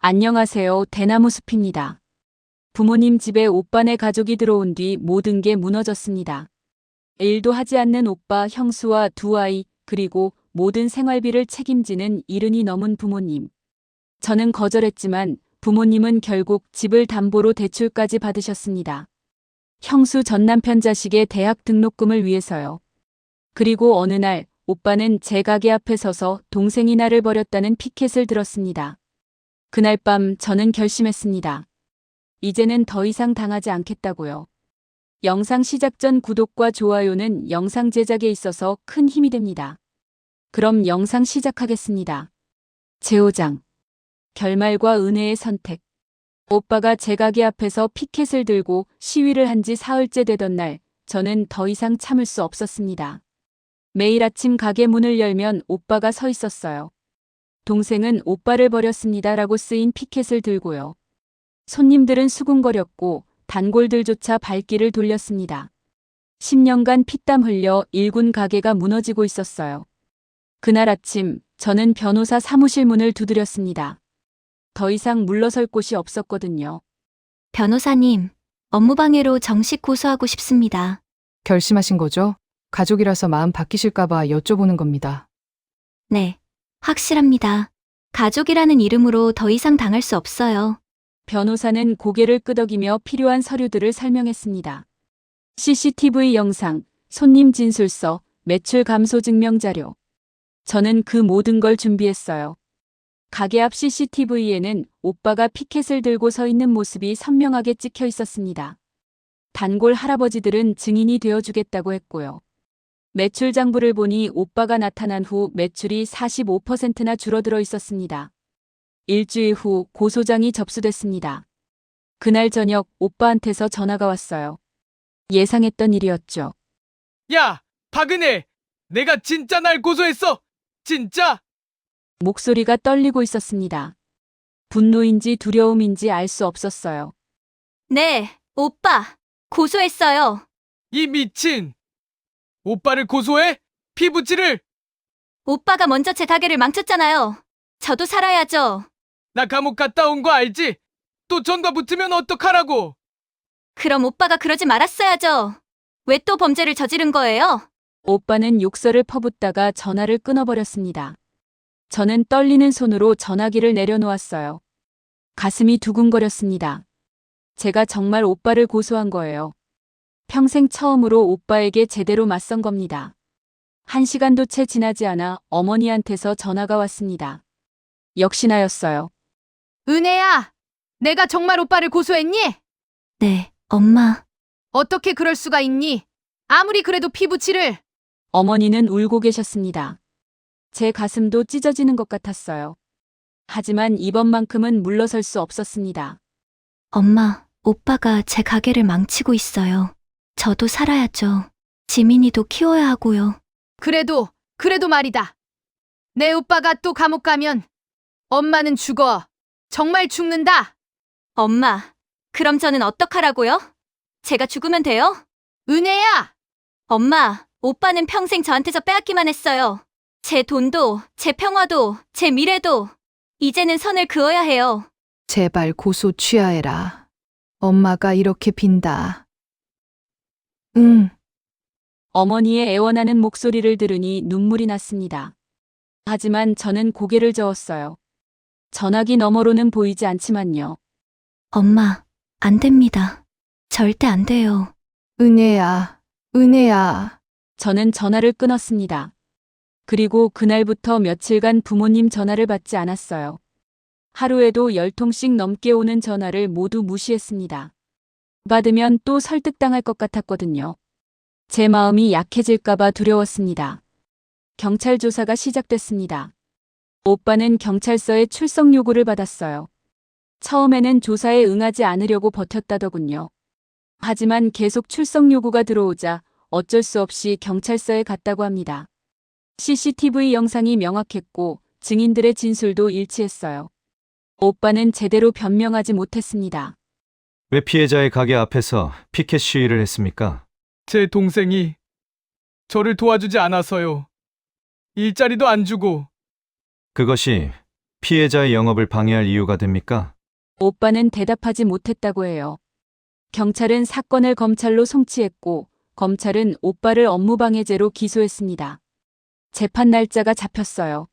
안녕하세요. 대나무 숲입니다. 부모님 집에 오빠네 가족이 들어온 뒤 모든 게 무너졌습니다. 일도 하지 않는 오빠, 형수와 두 아이, 그리고 모든 생활비를 책임지는 70이 넘은 부모님. 저는 거절했지만 부모님은 결국 집을 담보로 대출까지 받으셨습니다. 형수 전 남편 자식의 대학 등록금을 위해서요. 그리고 어느 날 오빠는 제 가게 앞에 서서 동생이 나를 버렸다는 피켓을 들었습니다. 그날 밤 저는 결심했습니다. 이제는 더 이상 당하지 않겠다고요. 영상 시작 전 구독과 좋아요는 영상 제작에 있어서 큰 힘이 됩니다. 그럼 영상 시작하겠습니다. 제5장. 결말과 은혜의 선택. 오빠가 제 가게 앞에서 피켓을 들고 시위를 한 지 사흘째 되던 날, 저는 더 이상 참을 수 없었습니다. 매일 아침 가게 문을 열면 오빠가 서 있었어요. 동생은 오빠를 버렸습니다라고 쓰인 피켓을 들고요. 손님들은 수군거렸고 단골들조차 발길을 돌렸습니다. 10년간 피땀 흘려 일군 가게가 무너지고 있었어요. 그날 아침 저는 변호사 사무실 문을 두드렸습니다. 더 이상 물러설 곳이 없었거든요. 변호사님, 업무방해로 정식 고소하고 싶습니다. 결심하신 거죠? 가족이라서 마음 바뀌실까봐 여쭤보는 겁니다. 네, 확실합니다. 가족이라는 이름으로 더 이상 당할 수 없어요. 변호사는 고개를 끄덕이며 필요한 서류들을 설명했습니다. CCTV 영상, 손님 진술서, 매출 감소 증명 자료. 저는 그 모든 걸 준비했어요. 가게 앞 CCTV에는 오빠가 피켓을 들고 서 있는 모습이 선명하게 찍혀 있었습니다. 단골 할아버지들은 증인이 되어주겠다고 했고요. 매출 장부를 보니 오빠가 나타난 후 매출이 45%나 줄어들어 있었습니다. 일주일 후 고소장이 접수됐습니다. 그날 저녁 오빠한테서 전화가 왔어요. 예상했던 일이었죠. 야, 박은혜! 내가 진짜 날 고소했어! 진짜! 목소리가 떨리고 있었습니다. 분노인지 두려움인지 알 수 없었어요. 네, 오빠, 고소했어요. 이 미친! 오빠를 고소해? 피부치를! 오빠가 먼저 제 가게를 망쳤잖아요. 저도 살아야죠. 나 감옥 갔다 온 거 알지? 또 전과 붙으면 어떡하라고! 그럼 오빠가 그러지 말았어야죠. 왜 또 범죄를 저지른 거예요? 오빠는 욕설을 퍼붓다가 전화를 끊어버렸습니다. 저는 떨리는 손으로 전화기를 내려놓았어요. 가슴이 두근거렸습니다. 제가 정말 오빠를 고소한 거예요. 평생 처음으로 오빠에게 제대로 맞선 겁니다. 1시간도 채 지나지 않아 어머니한테서 전화가 왔습니다. 역시나였어요. 은혜야, 내가 정말 오빠를 고소했니? 네, 엄마. 어떻게 그럴 수가 있니? 아무리 그래도 피부치를. 어머니는 울고 계셨습니다. 제 가슴도 찢어지는 것 같았어요. 하지만 이번만큼은 물러설 수 없었습니다. 엄마, 오빠가 제 가게를 망치고 있어요. 저도 살아야죠. 지민이도 키워야 하고요. 그래도 말이다. 내 오빠가 또 감옥 가면 엄마는 죽어. 정말 죽는다. 엄마, 그럼 저는 어떡하라고요? 제가 죽으면 돼요? 은혜야! 엄마, 오빠는 평생 저한테서 빼앗기만 했어요. 제 돈도, 제 평화도, 제 미래도. 이제는 선을 그어야 해요. 제발 고소 취하해라. 엄마가 이렇게 빈다. 응, 어머니의 애원하는 목소리를 들으니 눈물이 났습니다. 하지만 저는 고개를 저었어요. 전화기 너머로는 보이지 않지만요. 엄마, 안 됩니다. 절대 안 돼요. 은혜야, 은혜야. 저는 전화를 끊었습니다. 그리고 그날부터 며칠간 부모님 전화를 받지 않았어요. 하루에도 10통씩 넘게 오는 전화를 모두 무시했습니다. 받으면 또 설득당할 것 같았거든요. 제 마음이 약해질까봐 두려웠습니다. 경찰 조사가 시작됐습니다. 오빠는 경찰서에 출석 요구를 받았어요. 처음에는 조사에 응하지 않으려고 버텼다더군요. 하지만 계속 출석 요구가 들어오자 어쩔 수 없이 경찰서에 갔다고 합니다. CCTV 영상이 명확했고 증인들의 진술도 일치했어요. 오빠는 제대로 변명하지 못했습니다. 왜 피해자의 가게 앞에서 피켓 시위를 했습니까? 제 동생이 저를 도와주지 않아서요. 일자리도 안 주고 그것이 피해자의 영업을 방해할 이유가 됩니까? 오빠는 대답하지 못했다고 해요. 경찰은 사건을 검찰로 송치했고 검찰은 오빠를 업무방해죄로 기소했습니다. 재판 날짜가 잡혔어요.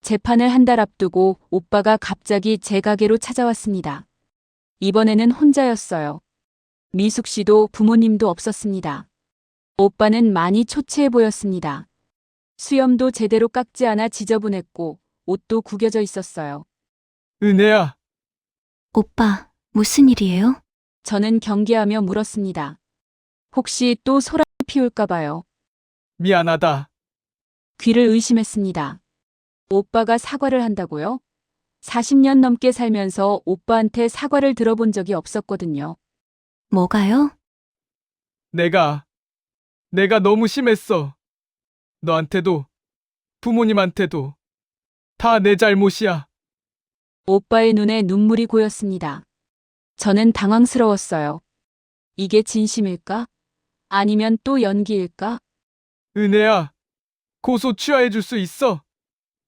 재판을 한 달 앞두고 오빠가 갑자기 제 가게로 찾아왔습니다. 이번에는 혼자였어요. 미숙 씨도 부모님도 없었습니다. 오빠는 많이 초췌해 보였습니다. 수염도 제대로 깎지 않아 지저분했고 옷도 구겨져 있었어요. 은혜야, 오빠, 무슨 일이에요? 저는 경계하며 물었습니다. 혹시 또 소란을 피울까 봐요. 미안하다. 귀를 의심했습니다. 오빠가 사과를 한다고요? 40년 넘게 살면서 오빠한테 사과를 들어본 적이 없었거든요. 뭐가요? 내가 너무 심했어. 너한테도, 부모님한테도. 다 내 잘못이야. 오빠의 눈에 눈물이 고였습니다. 저는 당황스러웠어요. 이게 진심일까? 아니면 또 연기일까? 은혜야, 고소 취하해 줄 수 있어?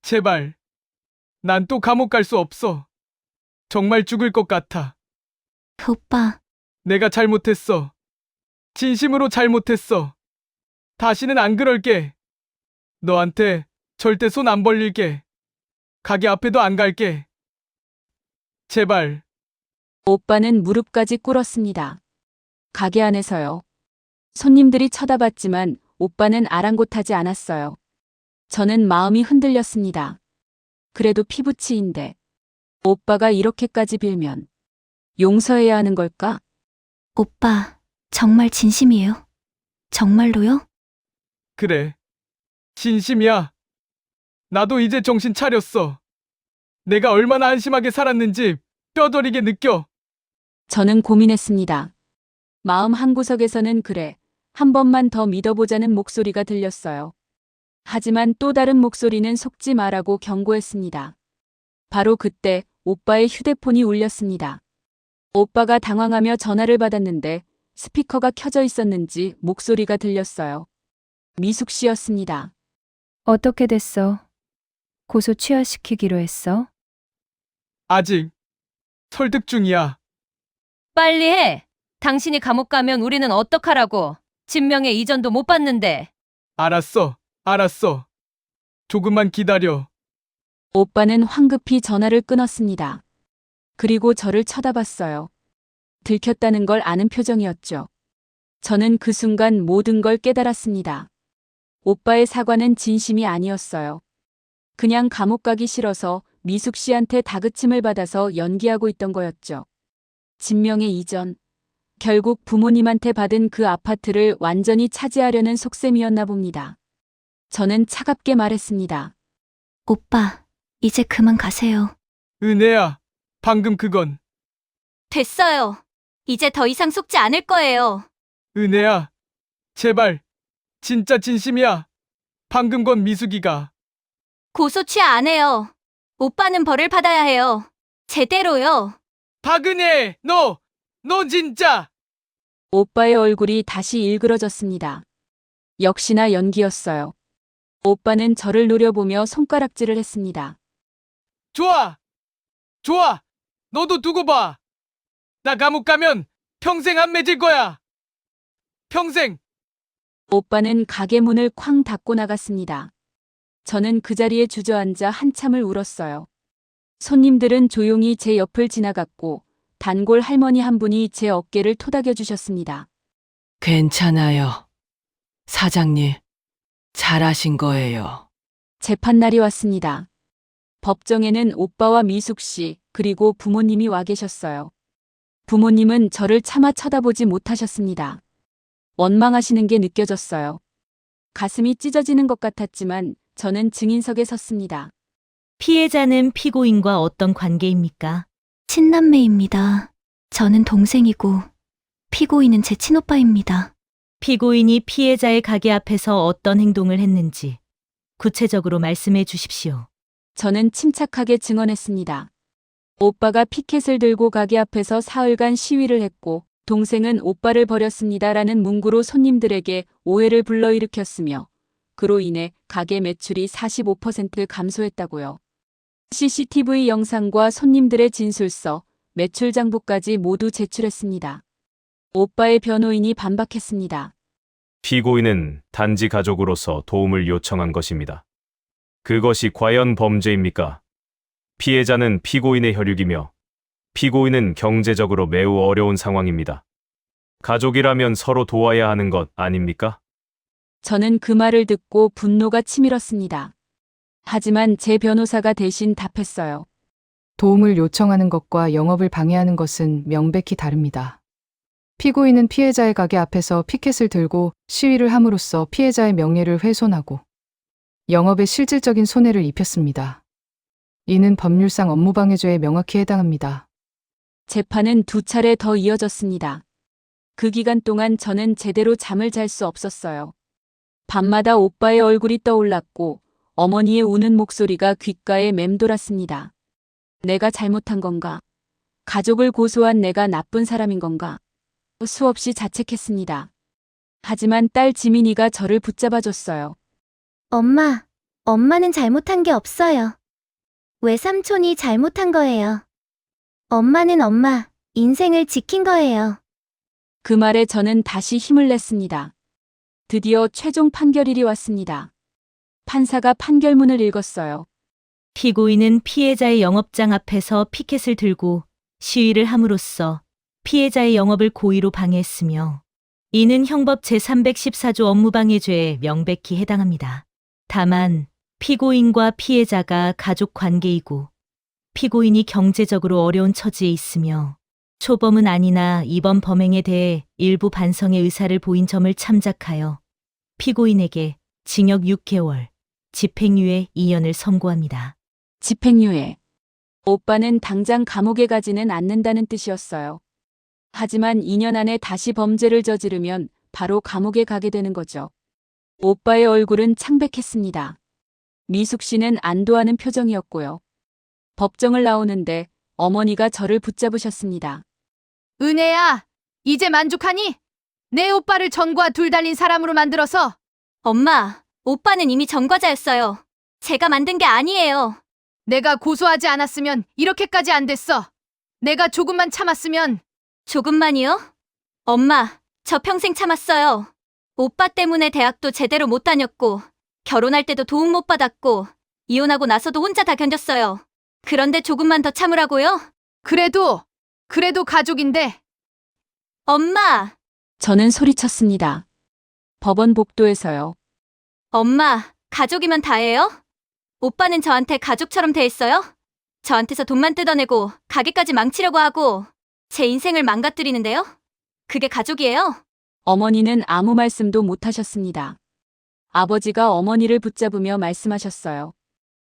제발. 난 또 감옥 갈 수 없어. 정말 죽을 것 같아. 오빠, 내가 잘못했어. 진심으로 잘못했어. 다시는 안 그럴게. 너한테 절대 손 안 벌릴게. 가게 앞에도 안 갈게. 제발. 오빠는 무릎까지 꿇었습니다. 가게 안에서요. 손님들이 쳐다봤지만 오빠는 아랑곳하지 않았어요. 저는 마음이 흔들렸습니다. 그래도 피부치인데 오빠가 이렇게까지 빌면 용서해야 하는 걸까? 오빠, 정말 진심이에요? 정말로요? 그래. 진심이야. 나도 이제 정신 차렸어. 내가 얼마나 한심하게 살았는지 뼈저리게 느껴. 저는 고민했습니다. 마음 한구석에서는 그래, 한 번만 더 믿어보자는 목소리가 들렸어요. 하지만 또 다른 목소리는 속지 말라고 경고했습니다. 바로 그때 오빠의 휴대폰이 울렸습니다. 오빠가 당황하며 전화를 받았는데 스피커가 켜져 있었는지 목소리가 들렸어요. 미숙 씨였습니다. 어떻게 됐어? 고소 취하시키기로 했어? 아직 설득 중이야. 빨리 해. 당신이 감옥 가면 우리는 어떡하라고. 진명의 이전도 못 받는데. 알았어. 조금만 기다려. 오빠는 황급히 전화를 끊었습니다. 그리고 저를 쳐다봤어요. 들켰다는 걸 아는 표정이었죠. 저는 그 순간 모든 걸 깨달았습니다. 오빠의 사과는 진심이 아니었어요. 그냥 감옥 가기 싫어서 미숙 씨한테 다그침을 받아서 연기하고 있던 거였죠. 진명의 이전. 결국 부모님한테 받은 그 아파트를 완전히 차지하려는 속셈이었나 봅니다. 저는 차갑게 말했습니다. 오빠, 이제 그만 가세요. 은혜야, 방금 그건. 됐어요. 이제 더 이상 속지 않을 거예요. 은혜야, 제발. 진짜 진심이야. 방금 건 미숙이가. 고소 취하 안 해요. 오빠는 벌을 받아야 해요. 제대로요. 박은혜, 너 진짜. 오빠의 얼굴이 다시 일그러졌습니다. 역시나 연기였어요. 오빠는 저를 노려보며 손가락질을 했습니다. 좋아. 너도 두고 봐. 나 감옥 가면 평생 안 맺을 거야. 평생. 오빠는 가게 문을 쾅 닫고 나갔습니다. 저는 그 자리에 주저앉아 한참을 울었어요. 손님들은 조용히 제 옆을 지나갔고 단골 할머니 한 분이 제 어깨를 토닥여 주셨습니다. 괜찮아요. 사장님, 잘하신 거예요. 재판날이 왔습니다. 법정에는 오빠와 미숙 씨 그리고 부모님이 와 계셨어요. 부모님은 저를 차마 쳐다보지 못하셨습니다. 원망하시는 게 느껴졌어요. 가슴이 찢어지는 것 같았지만 저는 증인석에 섰습니다. 피해자는 피고인과 어떤 관계입니까? 친남매입니다. 저는 동생이고 피고인은 제 친오빠입니다. 피고인이 피해자의 가게 앞에서 어떤 행동을 했는지 구체적으로 말씀해 주십시오. 저는 침착하게 증언했습니다. 오빠가 피켓을 들고 가게 앞에서 사흘간 시위를 했고 동생은 오빠를 버렸습니다라는 문구로 손님들에게 오해를 불러일으켰으며 그로 인해 가게 매출이 45% 감소했다고요. CCTV 영상과 손님들의 진술서, 매출 장부까지 모두 제출했습니다. 오빠의 변호인이 반박했습니다. 피고인은 단지 가족으로서 도움을 요청한 것입니다. 그것이 과연 범죄입니까? 피해자는 피고인의 혈육이며 피고인은 경제적으로 매우 어려운 상황입니다. 가족이라면 서로 도와야 하는 것 아닙니까? 저는 그 말을 듣고 분노가 치밀었습니다. 하지만 제 변호사가 대신 답했어요. 도움을 요청하는 것과 영업을 방해하는 것은 명백히 다릅니다. 피고인은 피해자의 가게 앞에서 피켓을 들고 시위를 함으로써 피해자의 명예를 훼손하고 영업에 실질적인 손해를 입혔습니다. 이는 법률상 업무방해죄에 명확히 해당합니다. 재판은 2차례 더 이어졌습니다. 그 기간 동안 저는 제대로 잠을 잘 수 없었어요. 밤마다 오빠의 얼굴이 떠올랐고 어머니의 우는 목소리가 귓가에 맴돌았습니다. 내가 잘못한 건가? 가족을 고소한 내가 나쁜 사람인 건가? 수없이 자책했습니다. 하지만 딸 지민이가 저를 붙잡아줬어요. 엄마는 잘못한 게 없어요. 외삼촌이 잘못한 거예요. 엄마는 엄마 인생을 지킨 거예요. 그 말에 저는 다시 힘을 냈습니다. 드디어 최종 판결일이 왔습니다. 판사가 판결문을 읽었어요. 피고인은 피해자의 영업장 앞에서 피켓을 들고 시위를 함으로써 피해자의 영업을 고의로 방해했으며 이는 형법 제314조 업무방해죄에 명백히 해당합니다. 다만 피고인과 피해자가 가족 관계이고 피고인이 경제적으로 어려운 처지에 있으며 초범은 아니나 이번 범행에 대해 일부 반성의 의사를 보인 점을 참작하여 피고인에게 징역 6개월, 집행유예 2년을 선고합니다. 집행유예. 오빠는 당장 감옥에 가지는 않는다는 뜻이었어요. 하지만 2년 안에 다시 범죄를 저지르면 바로 감옥에 가게 되는 거죠. 오빠의 얼굴은 창백했습니다. 미숙 씨는 안도하는 표정이었고요. 법정을 나오는데 어머니가 저를 붙잡으셨습니다. 은혜야, 이제 만족하니? 내 오빠를 전과 둘 달린 사람으로 만들어서. 엄마, 오빠는 이미 전과자였어요. 제가 만든 게 아니에요. 내가 고소하지 않았으면 이렇게까지 안 됐어. 내가 조금만 참았으면. 조금만이요? 엄마, 저 평생 참았어요. 오빠 때문에 대학도 제대로 못 다녔고, 결혼할 때도 도움 못 받았고, 이혼하고 나서도 혼자 다 견뎠어요. 그런데 조금만 더 참으라고요? 그래도 가족인데. 엄마! 저는 소리쳤습니다. 법원 복도에서요. 엄마, 가족이면 다예요? 오빠는 저한테 가족처럼 대했어요? 저한테서 돈만 뜯어내고 가게까지 망치려고 하고 제 인생을 망가뜨리는데요? 그게 가족이에요? 어머니는 아무 말씀도 못 하셨습니다. 아버지가 어머니를 붙잡으며 말씀하셨어요.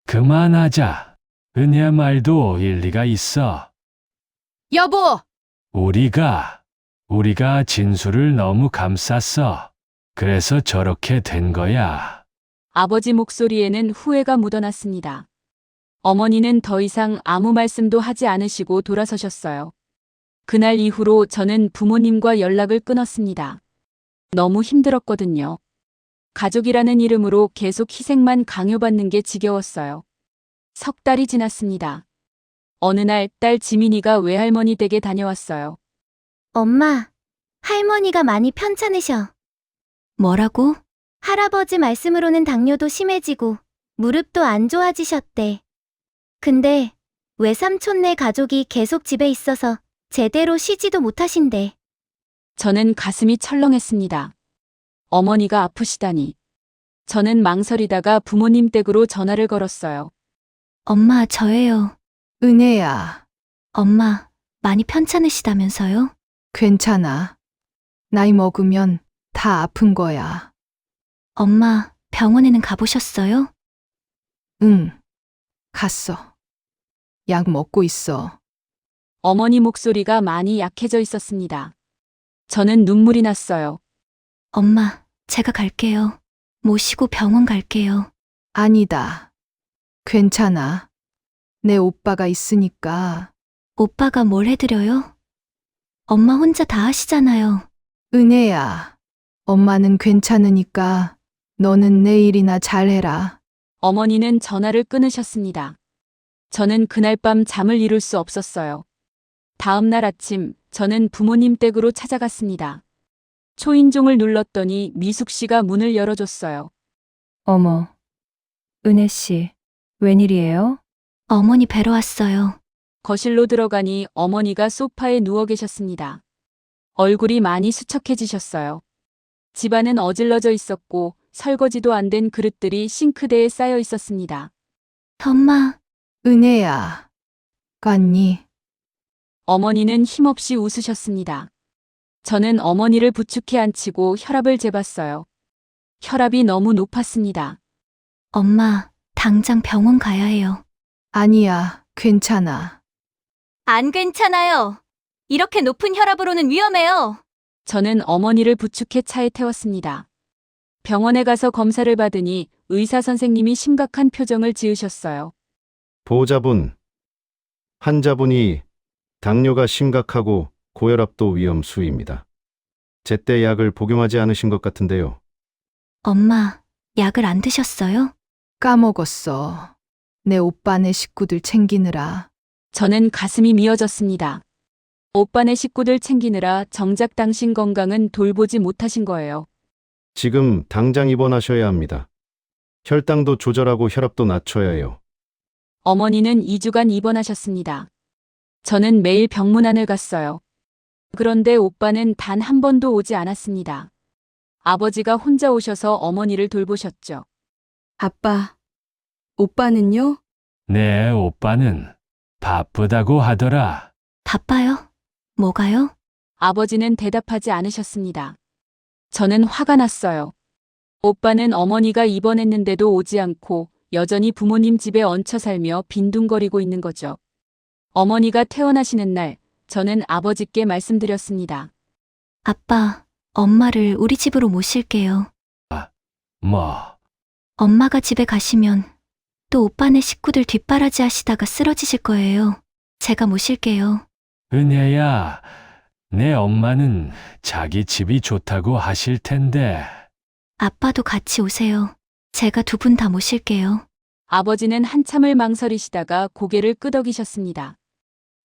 그만하자. 은혜야 말도 일리가 있어. 여보, 우리가 진술을 너무 감쌌어. 그래서 저렇게 된 거야. 아버지 목소리에는 후회가 묻어났습니다. 어머니는 더 이상 아무 말씀도 하지 않으시고 돌아서셨어요. 그날 이후로 저는 부모님과 연락을 끊었습니다. 너무 힘들었거든요. 가족이라는 이름으로 계속 희생만 강요받는 게 지겨웠어요. 석 달이 지났습니다. 어느 날 딸 지민이가 외할머니 댁에 다녀왔어요. 엄마, 할머니가 많이 편찮으셔. 뭐라고? 할아버지 말씀으로는 당뇨도 심해지고 무릎도 안 좋아지셨대. 근데 외삼촌네 가족이 계속 집에 있어서 제대로 쉬지도 못하신대. 저는 가슴이 철렁했습니다. 어머니가 아프시다니. 저는 망설이다가 부모님 댁으로 전화를 걸었어요. 엄마, 저예요. 은혜야, 엄마, 많이 편찮으시다면서요? 괜찮아. 나이 먹으면 다 아픈 거야. 엄마, 병원에는 가보셨어요? 응, 갔어. 약 먹고 있어. 어머니 목소리가 많이 약해져 있었습니다. 저는 눈물이 났어요. 엄마, 제가 갈게요. 모시고 병원 갈게요. 아니다. 괜찮아. 내 오빠가 있으니까. 오빠가 뭘 해드려요? 엄마 혼자 다 하시잖아요. 은혜야, 엄마는 괜찮으니까 너는 내일이나 잘해라. 어머니는 전화를 끊으셨습니다. 저는 그날 밤 잠을 이룰 수 없었어요. 다음 날 아침, 저는 부모님 댁으로 찾아갔습니다. 초인종을 눌렀더니 미숙 씨가 문을 열어줬어요. 어머, 은혜 씨, 웬일이에요? 어머니 뵈러 왔어요. 거실로 들어가니 어머니가 소파에 누워 계셨습니다. 얼굴이 많이 수척해지셨어요. 집안은 어질러져 있었고 설거지도 안 된 그릇들이 싱크대에 쌓여 있었습니다. 엄마, 은혜야, 갔니? 어머니는 힘없이 웃으셨습니다. 저는 어머니를 부축해 앉히고 혈압을 재봤어요. 혈압이 너무 높았습니다. 엄마, 당장 병원 가야 해요. 아니야, 괜찮아. 안 괜찮아요. 이렇게 높은 혈압으로는 위험해요. 저는 어머니를 부축해 차에 태웠습니다. 병원에 가서 검사를 받으니 의사 선생님이 심각한 표정을 지으셨어요. 보호자분, 환자분이 당뇨가 심각하고 고혈압도 위험 수위입니다. 제때 약을 복용하지 않으신 것 같은데요. 엄마, 약을 안 드셨어요? 까먹었어. 내 오빠네 식구들 챙기느라. 저는 가슴이 미어졌습니다. 오빠네 식구들 챙기느라 정작 당신 건강은 돌보지 못하신 거예요. 지금 당장 입원하셔야 합니다. 혈당도 조절하고 혈압도 낮춰야 해요. 어머니는 2주간 입원하셨습니다. 저는 매일 병문안을 갔어요. 그런데 오빠는 단 한 번도 오지 않았습니다. 아버지가 혼자 오셔서 어머니를 돌보셨죠. 아빠, 오빠는요? 네, 오빠는 바쁘다고 하더라. 바빠요? 뭐가요? 아버지는 대답하지 않으셨습니다. 저는 화가 났어요. 오빠는 어머니가 입원했는데도 오지 않고 여전히 부모님 집에 얹혀 살며 빈둥거리고 있는 거죠. 어머니가 퇴원하시는 날, 저는 아버지께 말씀드렸습니다. 아빠, 엄마를 우리 집으로 모실게요. 뭐, 엄마가 집에 가시면 또 오빠네 식구들 뒷바라지 하시다가 쓰러지실 거예요. 제가 모실게요. 은혜야, 내 엄마는 자기 집이 좋다고 하실 텐데. 아빠도 같이 오세요. 제가 두 분 다 모실게요. 아버지는 한참을 망설이시다가 고개를 끄덕이셨습니다.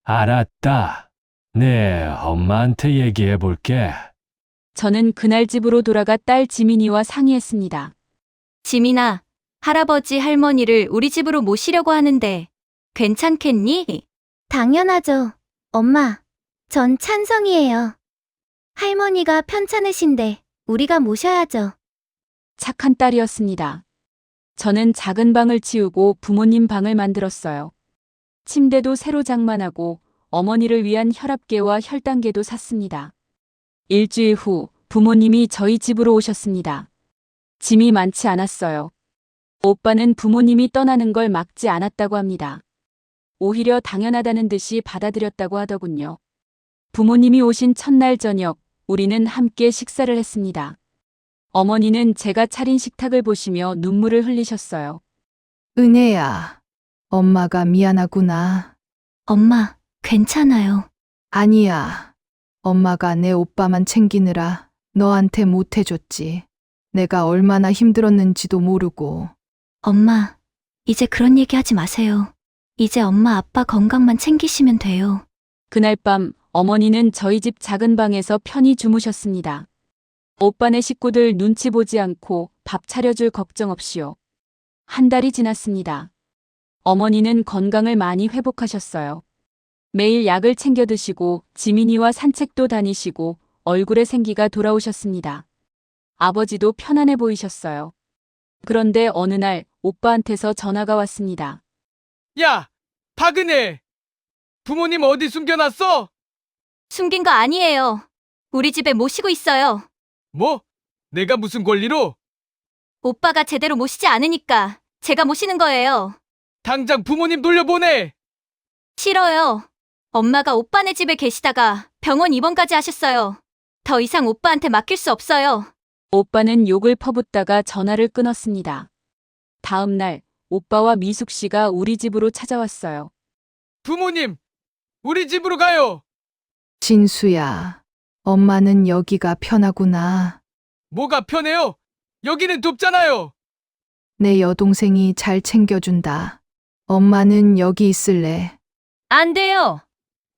알았다. 네, 엄마한테 얘기해 볼게. 저는 그날 집으로 돌아가 딸 지민이와 상의했습니다. 지민아, 할아버지 할머니를 우리 집으로 모시려고 하는데 괜찮겠니? 당연하죠. 엄마, 전 찬성이에요. 할머니가 편찮으신데 우리가 모셔야죠. 착한 딸이었습니다. 저는 작은 방을 치우고 부모님 방을 만들었어요. 침대도 새로 장만하고 어머니를 위한 혈압계와 혈당계도 샀습니다. 일주일 후 부모님이 저희 집으로 오셨습니다. 짐이 많지 않았어요. 오빠는 부모님이 떠나는 걸 막지 않았다고 합니다. 오히려 당연하다는 듯이 받아들였다고 하더군요. 부모님이 오신 첫날 저녁, 우리는 함께 식사를 했습니다. 어머니는 제가 차린 식탁을 보시며 눈물을 흘리셨어요. 은혜야, 엄마가 미안하구나. 엄마, 괜찮아요. 아니야. 엄마가 내 오빠만 챙기느라 너한테 못해줬지. 내가 얼마나 힘들었는지도 모르고. 엄마, 이제 그런 얘기 하지 마세요. 이제 엄마 아빠 건강만 챙기시면 돼요. 그날 밤 어머니는 저희 집 작은 방에서 편히 주무셨습니다. 오빠네 식구들 눈치 보지 않고 밥 차려줄 걱정 없이요. 한 달이 지났습니다. 어머니는 건강을 많이 회복하셨어요. 매일 약을 챙겨 드시고 지민이와 산책도 다니시고 얼굴에 생기가 돌아오셨습니다. 아버지도 편안해 보이셨어요. 그런데 어느 날 오빠한테서 전화가 왔습니다. 야, 박은혜! 부모님 어디 숨겨놨어? 숨긴 거 아니에요. 우리 집에 모시고 있어요. 뭐? 내가 무슨 권리로? 오빠가 제대로 모시지 않으니까 제가 모시는 거예요. 당장 부모님 돌려보내! 싫어요. 엄마가 오빠네 집에 계시다가 병원 입원까지 하셨어요. 더 이상 오빠한테 맡길 수 없어요. 오빠는 욕을 퍼붓다가 전화를 끊었습니다. 다음 날 오빠와 미숙 씨가 우리 집으로 찾아왔어요. 부모님, 우리 집으로 가요! 진수야, 엄마는 여기가 편하구나. 뭐가 편해요? 여기는 좁잖아요! 내 여동생이 잘 챙겨준다. 엄마는 여기 있을래. 안 돼요.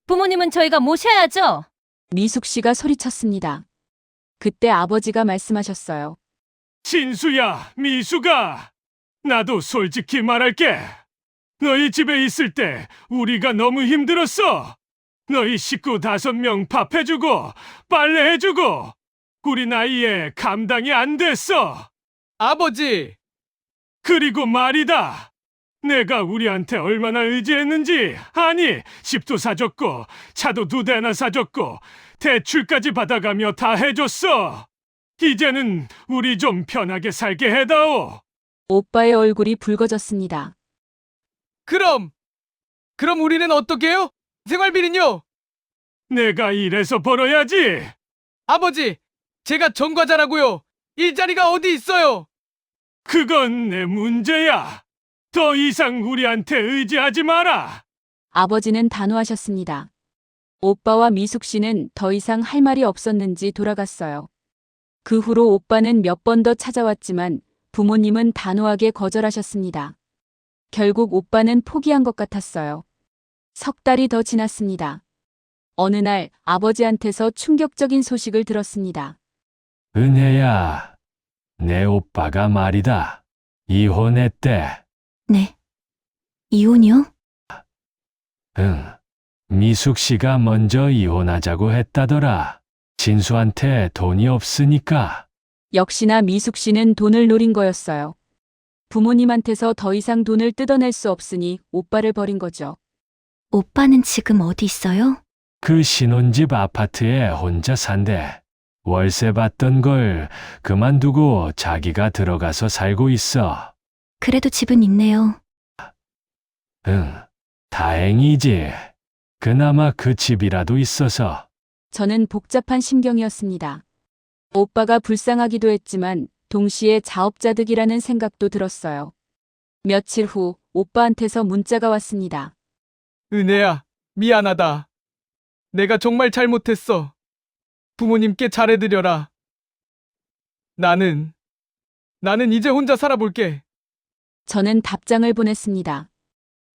부모님은 저희가 모셔야죠. 미숙 씨가 소리쳤습니다. 그때 아버지가 말씀하셨어요. 진수야, 미수가. 나도 솔직히 말할게. 너희 집에 있을 때 우리가 너무 힘들었어. 너희 식구 5명 밥 해주고 빨래 해주고 우리 나이에 감당이 안 됐어. 아버지! 그리고 말이다. 내가 우리한테 얼마나 의지했는지 아니, 집도 사줬고 차도 2대나 사줬고 대출까지 받아가며 다 해줬어. 이제는 우리 좀 편하게 살게 해다오. 오빠의 얼굴이 붉어졌습니다. 그럼 우리는 어떻게 해요? 생활비는요? 내가 일해서 벌어야지. 아버지, 제가 전과자라고요. 일자리가 어디 있어요? 그건 내 문제야. 더 이상 우리한테 의지하지 마라. 아버지는 단호하셨습니다. 오빠와 미숙 씨는 더 이상 할 말이 없었는지 돌아갔어요. 그 후로 오빠는 몇 번 더 찾아왔지만 부모님은 단호하게 거절하셨습니다. 결국 오빠는 포기한 것 같았어요. 석 달이 더 지났습니다. 어느 날 아버지한테서 충격적인 소식을 들었습니다. 은혜야, 내 오빠가 말이다. 이혼했대. 네. 이혼이요? 응. 미숙 씨가 먼저 이혼하자고 했다더라. 진수한테 돈이 없으니까. 역시나 미숙 씨는 돈을 노린 거였어요. 부모님한테서 더 이상 돈을 뜯어낼 수 없으니 오빠를 버린 거죠. 오빠는 지금 어디 있어요? 그 신혼집 아파트에 혼자 산대. 월세 받던 걸 그만두고 자기가 들어가서 살고 있어. 그래도 집은 있네요. 응, 다행이지. 그나마 그 집이라도 있어서. 저는 복잡한 심경이었습니다. 오빠가 불쌍하기도 했지만 동시에 자업자득이라는 생각도 들었어요. 며칠 후 오빠한테서 문자가 왔습니다. 은혜야, 미안하다. 내가 정말 잘못했어. 부모님께 잘해드려라. 나는 이제 혼자 살아볼게. 저는 답장을 보냈습니다.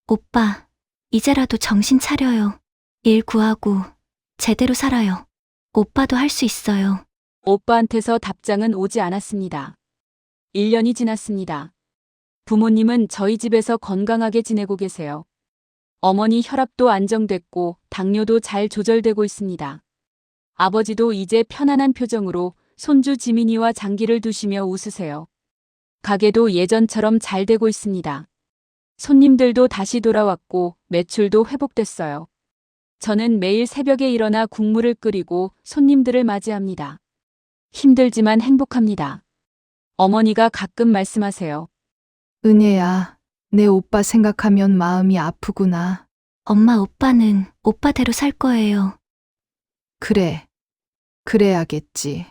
오빠, 이제라도 정신 차려요. 일 구하고 제대로 살아요. 오빠도 할 수 있어요. 오빠한테서 답장은 오지 않았습니다. 1년이 지났습니다. 부모님은 저희 집에서 건강하게 지내고 계세요. 어머니 혈압도 안정됐고 당뇨도 잘 조절되고 있습니다. 아버지도 이제 편안한 표정으로 손주 지민이와 장기를 두시며 웃으세요. 가게도 예전처럼 잘 되고 있습니다. 손님들도 다시 돌아왔고 매출도 회복됐어요. 저는 매일 새벽에 일어나 국물을 끓이고 손님들을 맞이합니다. 힘들지만 행복합니다. 어머니가 가끔 말씀하세요. 은혜야, 내 오빠 생각하면 마음이 아프구나. 엄마, 오빠는 오빠대로 살 거예요. 그래. 그래야겠지.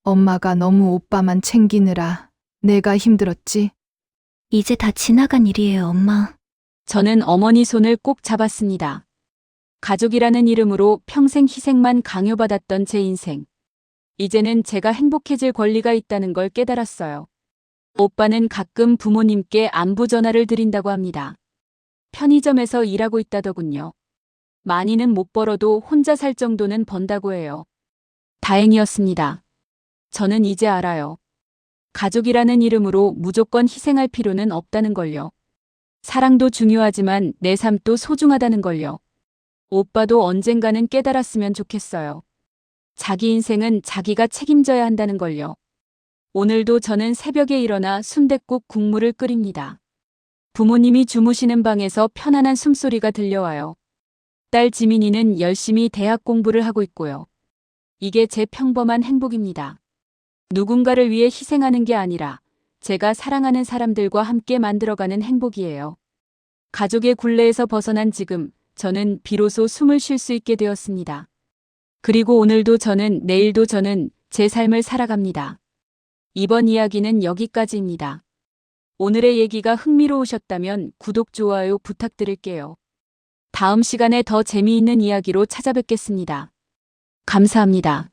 엄마가 너무 오빠만 챙기느라 내가 힘들었지. 이제 다 지나간 일이에요, 엄마. 저는 어머니 손을 꼭 잡았습니다. 가족이라는 이름으로 평생 희생만 강요받았던 제 인생. 이제는 제가 행복해질 권리가 있다는 걸 깨달았어요. 오빠는 가끔 부모님께 안부 전화를 드린다고 합니다. 편의점에서 일하고 있다더군요. 많이는 못 벌어도 혼자 살 정도는 번다고 해요. 다행이었습니다. 저는 이제 알아요. 가족이라는 이름으로 무조건 희생할 필요는 없다는 걸요. 사랑도 중요하지만 내 삶도 소중하다는 걸요. 오빠도 언젠가는 깨달았으면 좋겠어요. 자기 인생은 자기가 책임져야 한다는 걸요. 오늘도 저는 새벽에 일어나 순댓국 국물을 끓입니다. 부모님이 주무시는 방에서 편안한 숨소리가 들려와요. 딸 지민이는 열심히 대학 공부를 하고 있고요. 이게 제 평범한 행복입니다. 누군가를 위해 희생하는 게 아니라 제가 사랑하는 사람들과 함께 만들어가는 행복이에요. 가족의 굴레에서 벗어난 지금 저는 비로소 숨을 쉴 수 있게 되었습니다. 그리고 오늘도 저는, 내일도 저는 제 삶을 살아갑니다. 이번 이야기는 여기까지입니다. 오늘의 얘기가 흥미로우셨다면 구독, 좋아요 부탁드릴게요. 다음 시간에 더 재미있는 이야기로 찾아뵙겠습니다. 감사합니다.